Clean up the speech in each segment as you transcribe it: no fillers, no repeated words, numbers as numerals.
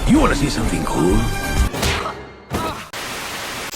You wanna see something cool?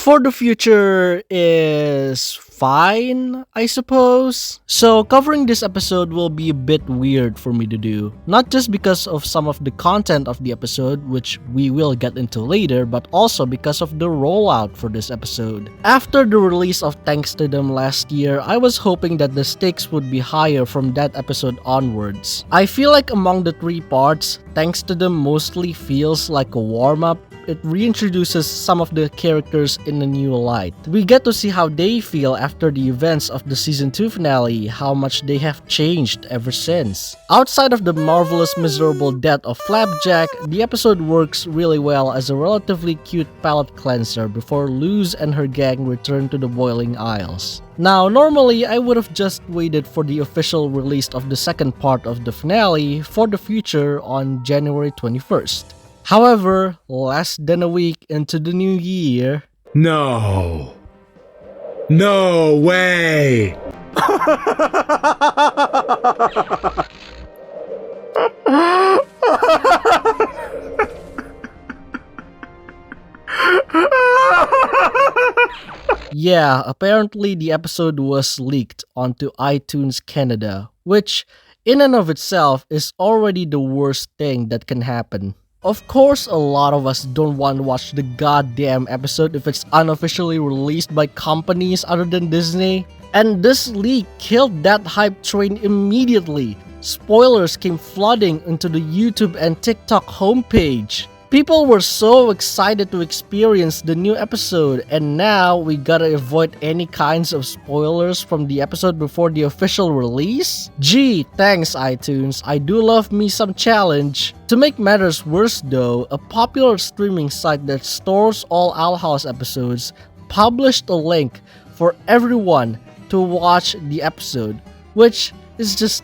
For the future is fine, I suppose. So covering this episode will be a bit weird for me to do. Not just because of some of the content of the episode, which we will get into later, but also because of the rollout for this episode. After the release of Thanks to Them last year, I was hoping that the stakes would be higher from that episode onwards. I feel like among the 3 parts, Thanks to Them mostly feels like a warm-up. It reintroduces some of the characters in a new light. We get to see how they feel after the events of the season 2 finale, how much they have changed ever since. Outside of the marvelous miserable death of Flapjack, the episode works really well as a relatively cute palate cleanser before Luz and her gang return to the Boiling Isles. Now, normally I would have just waited for the official release of the second part of the finale for the future on January 21st. However, less than a week into the new year... No. No way! Yeah, apparently the episode was leaked onto iTunes Canada, which in and of itself is already the worst thing that can happen. Of course, a lot of us don't want to watch the goddamn episode if it's unofficially released by companies other than Disney. And this leak killed that hype train immediately. Spoilers came flooding into the YouTube and TikTok homepage. People were so excited to experience the new episode, and now we gotta avoid any kinds of spoilers from the episode before the official release? Gee, thanks iTunes, I do love me some challenge. To make matters worse though, a popular streaming site that stores all Owl House episodes published a link for everyone to watch the episode, which is just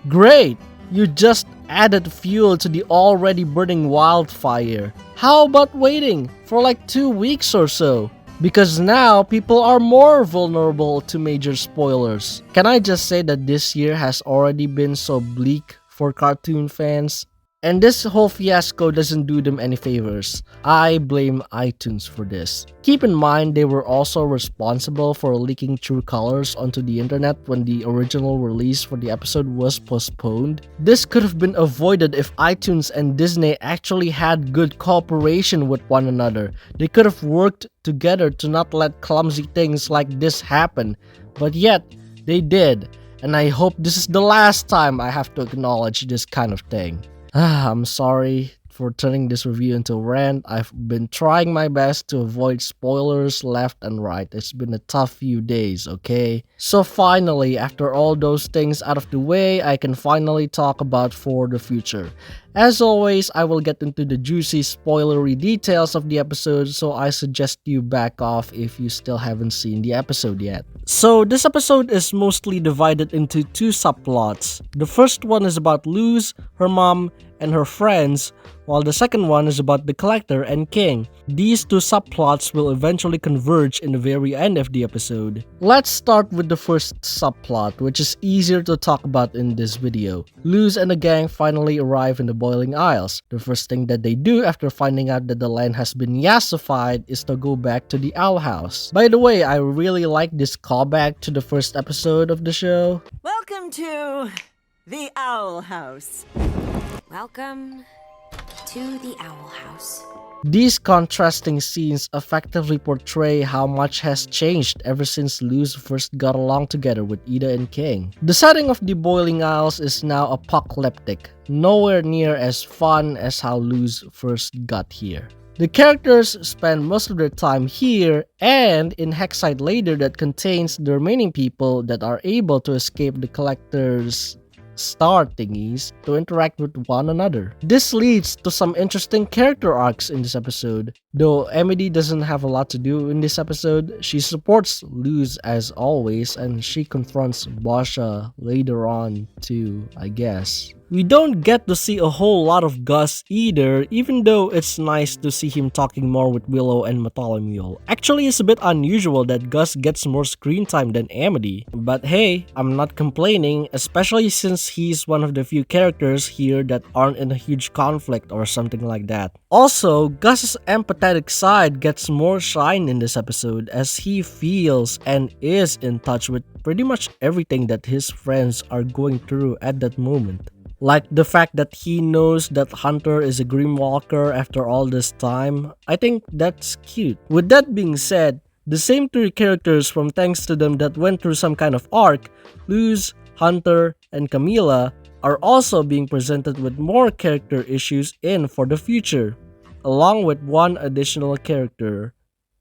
great. You just added fuel to the already burning wildfire. How about waiting for like 2 weeks or so? Because now people are more vulnerable to major spoilers. Can I just say that this year has already been so bleak for cartoon fans? And this whole fiasco doesn't do them any favors. I blame iTunes for this. Keep in mind they were also responsible for leaking true colors onto the internet when the original release for the episode was postponed. This could have been avoided if iTunes and Disney actually had good cooperation with one another. They could have worked together to not let clumsy things like this happen. But yet, they did. And I hope this is the last time I have to acknowledge this kind of thing. I'm sorry for turning this review into a rant. I've been trying my best to avoid spoilers left and right. It's been a tough few days, okay? So finally, after all those things out of the way, I can finally talk about For the Future. As always, I will get into the juicy spoilery details of the episode, so I suggest you back off if you still haven't seen the episode yet. So this episode is mostly divided into 2 subplots. The first one is about Luz, her mom, and her friends, while the second one is about the Collector and King. These 2 subplots will eventually converge in the very end of the episode. Let's start with the first subplot, which is easier to talk about in this video. Luz and the gang finally arrive in the Boiling Isles. The first thing that they do after finding out that the land has been yassified is to go back to the Owl House. By the way, I really like this callback to the first episode of the show. Welcome to the Owl House. Welcome to the Owl House. These contrasting scenes effectively portray how much has changed ever since Luz first got along together with Ida and King. The setting of the Boiling Isles is now apocalyptic, nowhere near as fun as how Luz first got here. The characters spend most of their time here and in Hexside later that contains the remaining people that are able to escape the Collector's star thingies to interact with one another. This leads to some interesting character arcs in this episode. Though Emily doesn't have a lot to do in this episode, she supports Luz as always and she confronts Basha later on too, I guess. We don't get to see a whole lot of Gus either, even though it's nice to see him talking more with Willow and Bartholomew. Actually, it's a bit unusual that Gus gets more screen time than Amity. But hey, I'm not complaining, especially since he's one of the few characters here that aren't in a huge conflict or something like that. Also, Gus's empathetic side gets more shine in this episode as he feels and is in touch with pretty much everything that his friends are going through at that moment. Like the fact that he knows that Hunter is a Grimwalker after all this time. I think that's cute. With that being said, the same three characters from Thanks to Them that went through some kind of arc, Luz, Hunter, and Camila, are also being presented with more character issues in for the future, along with one additional character,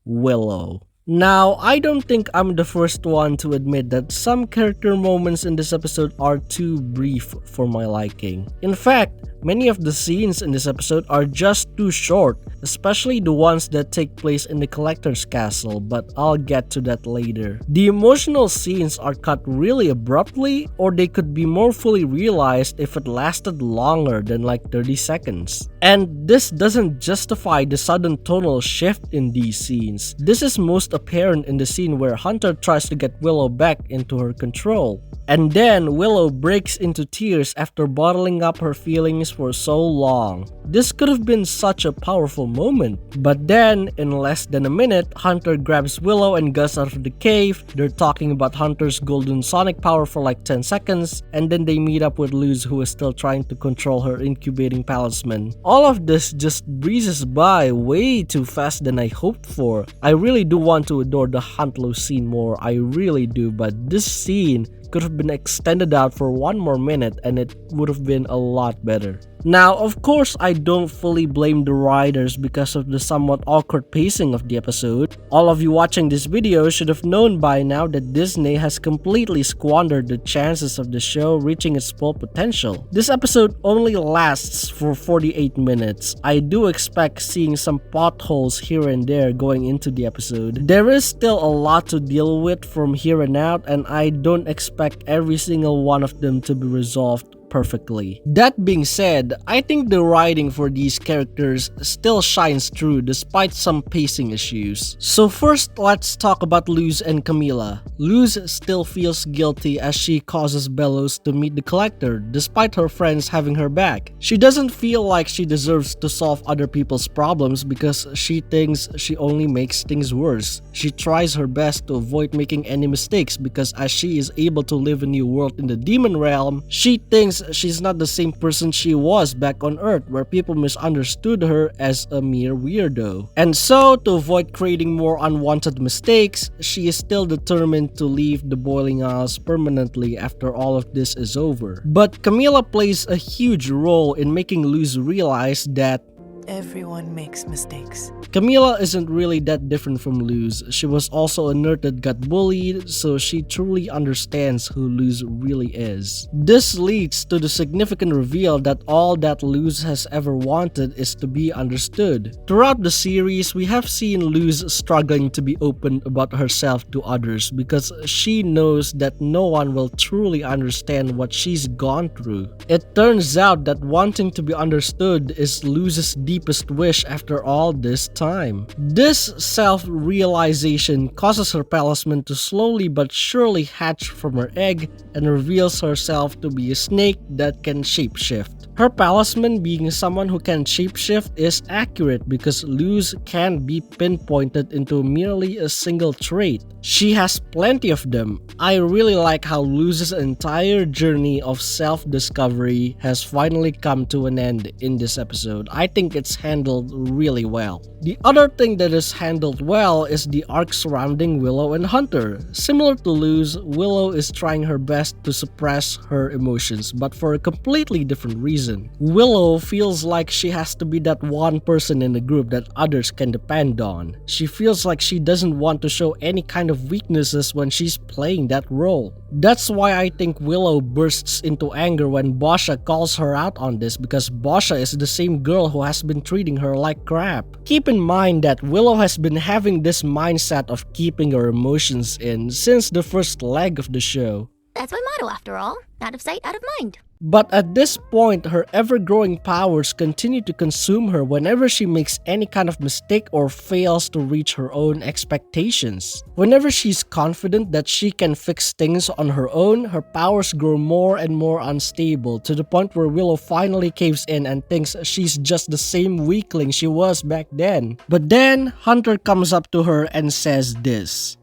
Willow. Now, I don't think I'm the first one to admit that some character moments in this episode are too brief for my liking. In fact, many of the scenes in this episode are just too short, especially the ones that take place in the Collector's Castle, but I'll get to that later. The emotional scenes are cut really abruptly, or they could be more fully realized if it lasted longer than like 30 seconds. And this doesn't justify the sudden tonal shift in these scenes. This is most apparent in the scene where Hunter tries to get Willow back into her control. And then Willow breaks into tears after bottling up her feelings for so long. This could have been such a powerful moment. But then, in less than a minute, Hunter grabs Willow and Gus out of the cave. They're talking about Hunter's golden sonic power for like 10 seconds, and then they meet up with Luz, who is still trying to control her incubating talisman. All of this just breezes by way too fast than I hoped for. I really do want to adore the Huntlow scene more, I really do, but this scene could have been extended out for one more minute and it would have been a lot better. Now, of course, I don't fully blame the writers because of the somewhat awkward pacing of the episode. All of you watching this video should have known by now that Disney has completely squandered the chances of the show reaching its full potential. This episode only lasts for 48 minutes. I do expect seeing some potholes here and there going into the episode. There is still a lot to deal with from here on out, and I don't expect every single one of them to be resolved perfectly. That being said, I think the writing for these characters still shines through despite some pacing issues. So first, let's talk about Luz and Camila. Luz still feels guilty as she causes Bellows to meet the Collector despite her friends having her back. She doesn't feel like she deserves to solve other people's problems because she thinks she only makes things worse. She tries her best to avoid making any mistakes because as she is able to live a new world in the demon realm, she thinks she's not the same person she was back on Earth, where people misunderstood her as a mere weirdo. And so, to avoid creating more unwanted mistakes, she is still determined to leave the Boiling Isles permanently after all of this is over. But Camila plays a huge role in making Luz realize that everyone makes mistakes. Camila isn't really that different from Luz. She was also a nerd that got bullied, so she truly understands who Luz really is. This leads to the significant reveal that all that Luz has ever wanted is to be understood. Throughout the series, we have seen Luz struggling to be open about herself to others because she knows that no one will truly understand what she's gone through. It turns out that wanting to be understood is Luz's deepest wish after all this time. This self-realization causes her talisman to slowly but surely hatch from her egg and reveals herself to be a snake that can shapeshift. Her talisman, being someone who can shapeshift, is accurate because Luz can't be pinpointed into merely a single trait. She has plenty of them. I really like how Luz's entire journey of self-discovery has finally come to an end in this episode. I think it's handled really well. The other thing that is handled well is the arc surrounding Willow and Hunter. Similar to Luz, Willow is trying her best to suppress her emotions, but for a completely different reason. Willow feels like she has to be that one person in the group that others can depend on. She feels like she doesn't want to show any kind of weaknesses when she's playing that role. That's why I think Willow bursts into anger when Boscha calls her out on this, because Boscha is the same girl who has been treating her like crap. Keep in mind that Willow has been having this mindset of keeping her emotions in since the first leg of the show. That's my motto after all. Out of sight, out of mind. But at this point, her ever-growing powers continue to consume her whenever she makes any kind of mistake or fails to reach her own expectations. Whenever she's confident that she can fix things on her own, her powers grow more and more unstable to the point where Willow finally caves in and thinks she's just the same weakling she was back then. But then, Hunter comes up to her and says this.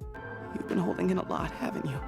You've been holding in a lot, haven't you?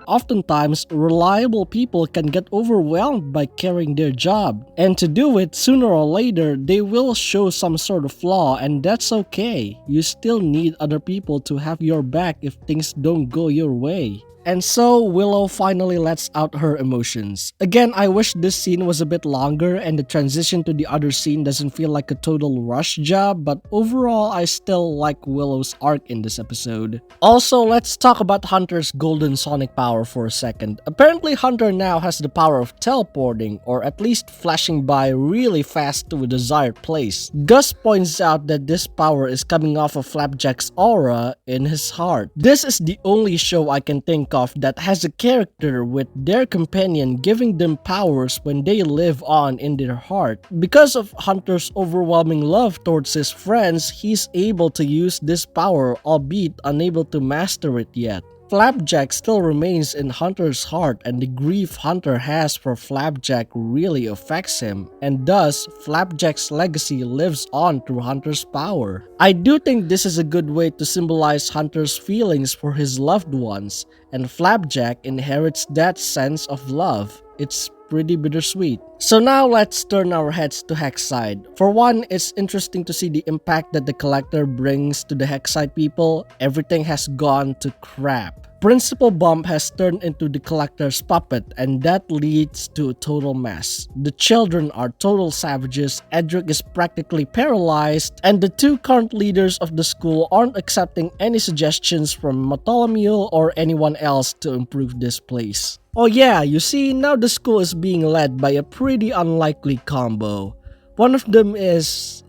Oftentimes, reliable people can get overwhelmed by carrying their job, and to do it, sooner or later, they will show some sort of flaw, and that's okay. You still need other people to have your back if things don't go your way. And so, Willow finally lets out her emotions. Again, I wish this scene was a bit longer and the transition to the other scene doesn't feel like a total rush job, but overall, I still like Willow's arc in this episode. Also, let's talk about Hunter's golden sonic power for a second. Apparently, Hunter now has the power of teleporting, or at least flashing by really fast to a desired place. Gus points out that this power is coming off of Flapjack's aura in his heart. This is the only show I can think of that has a character with their companion giving them powers when they live on in their heart. Because of Hunter's overwhelming love towards his friends, he's able to use this power, albeit unable to master it yet. Flapjack still remains in Hunter's heart, and the grief Hunter has for Flapjack really affects him, and thus Flapjack's legacy lives on through Hunter's power. I do think this is a good way to symbolize Hunter's feelings for his loved ones, and Flapjack inherits that sense of love. It's pretty bittersweet. So now let's turn our heads to Hexside. For one, it's interesting to see the impact that the Collector brings to the Hexside people. Everything has gone to crap. Principal Bump has turned into the Collector's puppet, and that leads to a total mess. The children are total savages, Edric is practically paralyzed, and the two current leaders of the school aren't accepting any suggestions from Bartholomew or anyone else to improve this place. Oh yeah, you see, now the school is being led by a pretty unlikely combo. One of them is...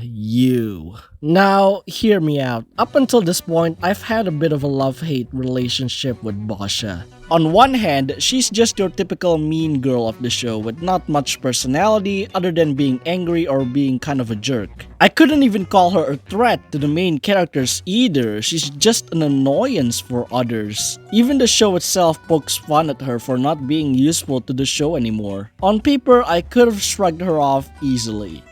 you. Now, hear me out. Up until this point, I've had a bit of a love-hate relationship with Boscha. On one hand, she's just your typical mean girl of the show with not much personality other than being angry or being kind of a jerk. I couldn't even call her a threat to the main characters either, she's just an annoyance for others. Even the show itself pokes fun at her for not being useful to the show anymore. On paper, I could have shrugged her off easily.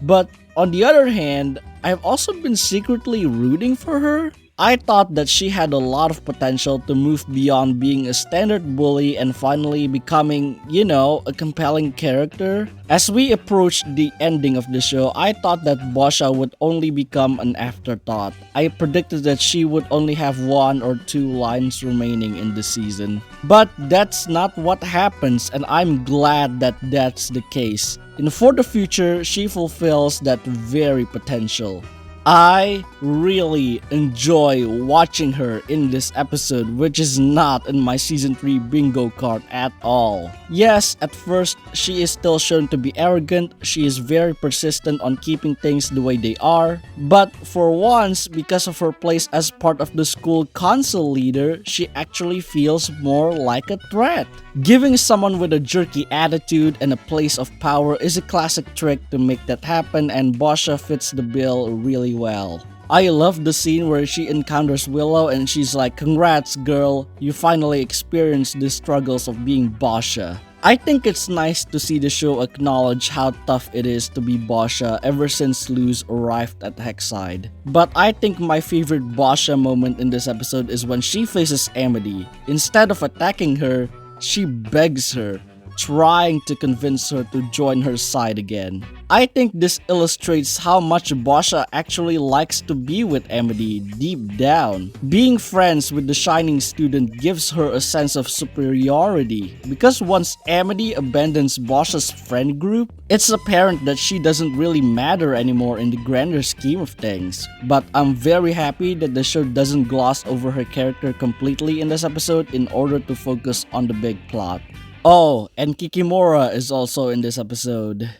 But on the other hand, I've also been secretly rooting for her. I thought that she had a lot of potential to move beyond being a standard bully and finally becoming, you know, a compelling character. As we approached the ending of the show, I thought that Boscha would only become an afterthought. I predicted that she would only have 1 or 2 lines remaining in the season. But that's not what happens, and I'm glad that that's the case. And for the future, she fulfills that very potential. I really enjoy watching her in this episode, which is not in my season 3 bingo card at all. Yes, at first, she is still shown to be arrogant, she is very persistent on keeping things the way they are, but for once, because of her place as part of the school council leader, she actually feels more like a threat. Giving someone with a jerky attitude and a place of power is a classic trick to make that happen, and Boscha fits the bill really well. I love the scene where she encounters Willow and she's like, "Congrats girl, you finally experienced the struggles of being Boscha." I think it's nice to see the show acknowledge how tough it is to be Boscha ever since Luz arrived at Hexside. But I think my favorite Boscha moment in this episode is when she faces Amity. Instead of attacking her, she begs her, trying to convince her to join her side again. I think this illustrates how much Boscha actually likes to be with Amity deep down. Being friends with the shining student gives her a sense of superiority, because once Amity abandons Boscha's friend group, it's apparent that she doesn't really matter anymore in the grander scheme of things. But I'm very happy that the show doesn't gloss over her character completely in this episode in order to focus on the big plot. Oh, and Kikimora is also in this episode.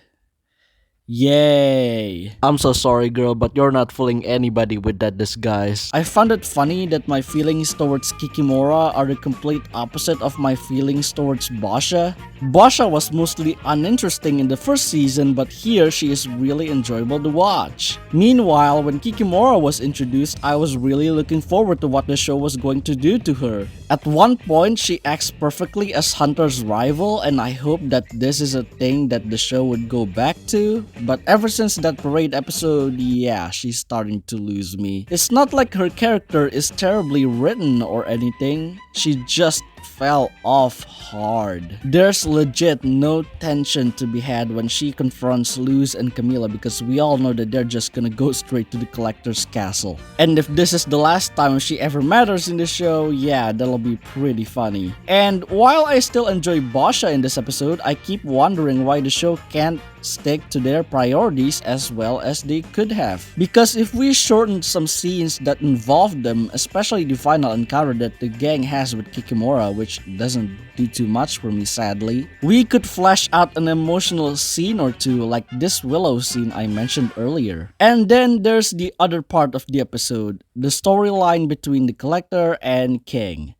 Yay! I'm so sorry, girl, but you're not fooling anybody with that disguise. I found it funny that my feelings towards Kikimora are the complete opposite of my feelings towards Basha. Basha was mostly uninteresting in the first season, but here she is really enjoyable to watch. Meanwhile, when Kikimora was introduced, I was really looking forward to what the show was going to do to her. At one point, she acts perfectly as Hunter's rival, and I hope that this is a thing that the show would go back to. But ever since that parade episode, yeah, she's starting to lose me. It's not like her character is terribly written or anything, she just fell off hard. There's legit no tension to be had when she confronts Luz and Camila because we all know that they're just gonna go straight to the Collector's castle. And if this is the last time she ever matters in the show, yeah, that'll be pretty funny. And while I still enjoy Basha in this episode, I keep wondering why the show can't stick to their priorities as well as they could have. Because if we shortened some scenes that involved them, especially the final encounter that the gang has with Kikimora, which doesn't do too much for me sadly, we could flesh out an emotional scene or two like this Willow scene I mentioned earlier. And then there's the other part of the episode, the storyline between the Collector and King.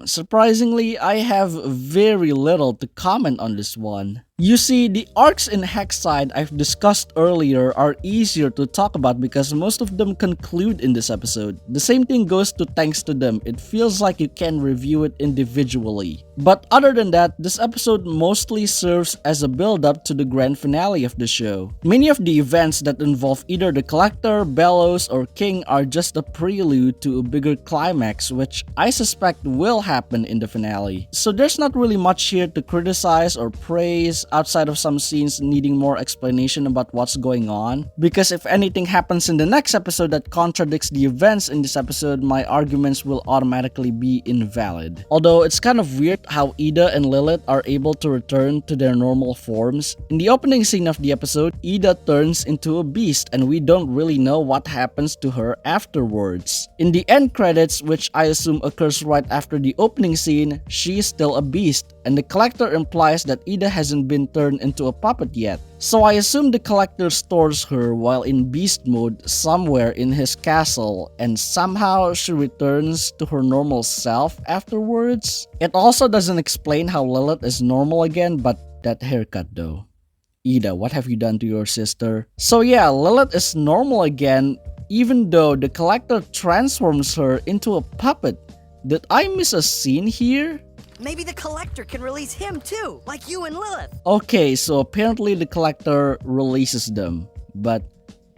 Surprisingly, I have very little to comment on this one. You see, the arcs in Hexside I've discussed earlier are easier to talk about because most of them conclude in this episode. The same thing goes to Thanks to Them, it feels like you can review it individually. But other than that, this episode mostly serves as a build-up to the grand finale of the show. Many of the events that involve either the Collector, Bellows, or King are just a prelude to a bigger climax which I suspect will happen in the finale. So there's not really much here to criticize or praise outside of some scenes needing more explanation about what's going on. Because if anything happens in the next episode that contradicts the events in this episode, my arguments will automatically be invalid. Although it's kind of weird how Ida and Lilith are able to return to their normal forms. In the opening scene of the episode, Ida turns into a beast and we don't really know what happens to her afterwards. In the end credits, which I assume occurs right after the opening scene, she's still a beast, and the Collector implies that Ida hasn't been turned into a puppet yet. So I assume the Collector stores her while in beast mode somewhere in his castle, and somehow she returns to her normal self afterwards. It also doesn't explain how Lilith is normal again, but that haircut though. Ida, what have you done to your sister? So yeah, Lilith is normal again, even though the Collector transforms her into a puppet. Did I miss a scene here? Maybe the Collector can release him too, like you and Lilith. Okay, so apparently the Collector releases them. But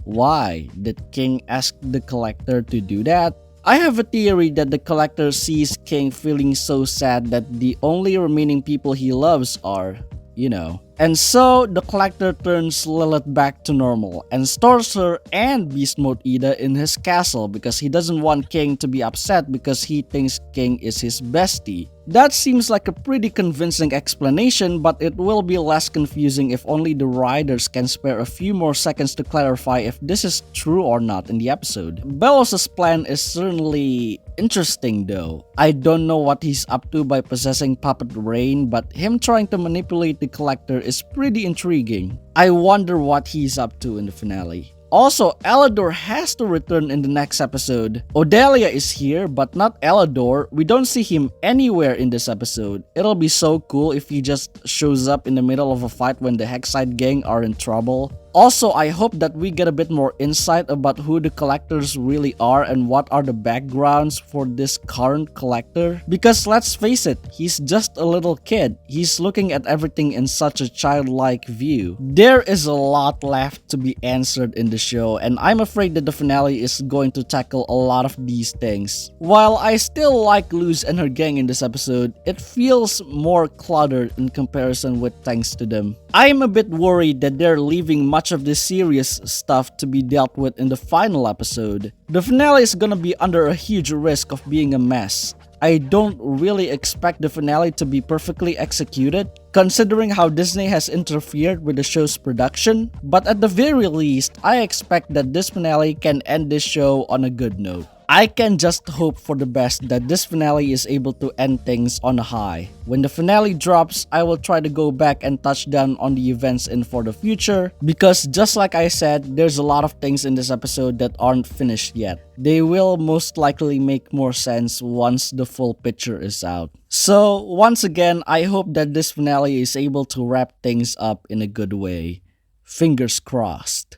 why? Did King ask the Collector to do that? I have a theory that the Collector sees King feeling so sad that the only remaining people he loves are, you know. And so, the Collector turns Lilith back to normal and stores her and Beast Mode Ida in his castle because he doesn't want King to be upset because he thinks King is his bestie. That seems like a pretty convincing explanation, but it will be less confusing if only the writers can spare a few more seconds to clarify if this is true or not in the episode. Bellows' plan is certainly interesting though. I don't know what he's up to by possessing Puppet Rain, but him trying to manipulate the Collector is pretty intriguing. I wonder what he's up to in the finale. Also, Elidor has to return in the next episode. Odelia is here, but not Elidor. We don't see him anywhere in this episode. It'll be so cool if he just shows up in the middle of a fight when the Hexside gang are in trouble. Also, I hope that we get a bit more insight about who the Collectors really are and what are the backgrounds for this current Collector. Because let's face it, he's just a little kid. He's looking at everything in such a childlike view. There is a lot left to be answered in the show, and I'm afraid that the finale is going to tackle a lot of these things. While I still like Luz and her gang in this episode, it feels more cluttered in comparison with Thanks to Them. I'm a bit worried that they're leaving much of the serious stuff to be dealt with in the final episode. The finale is gonna be under a huge risk of being a mess. I don't really expect the finale to be perfectly executed, considering how Disney has interfered with the show's production, but at the very least, I expect that this finale can end this show on a good note. I can just hope for the best that this finale is able to end things on a high. When the finale drops, I will try to go back and touch down on the events in For the Future, because just like I said, there's a lot of things in this episode that aren't finished yet. They will most likely make more sense once the full picture is out. So once again, I hope that this finale is able to wrap things up in a good way. Fingers crossed.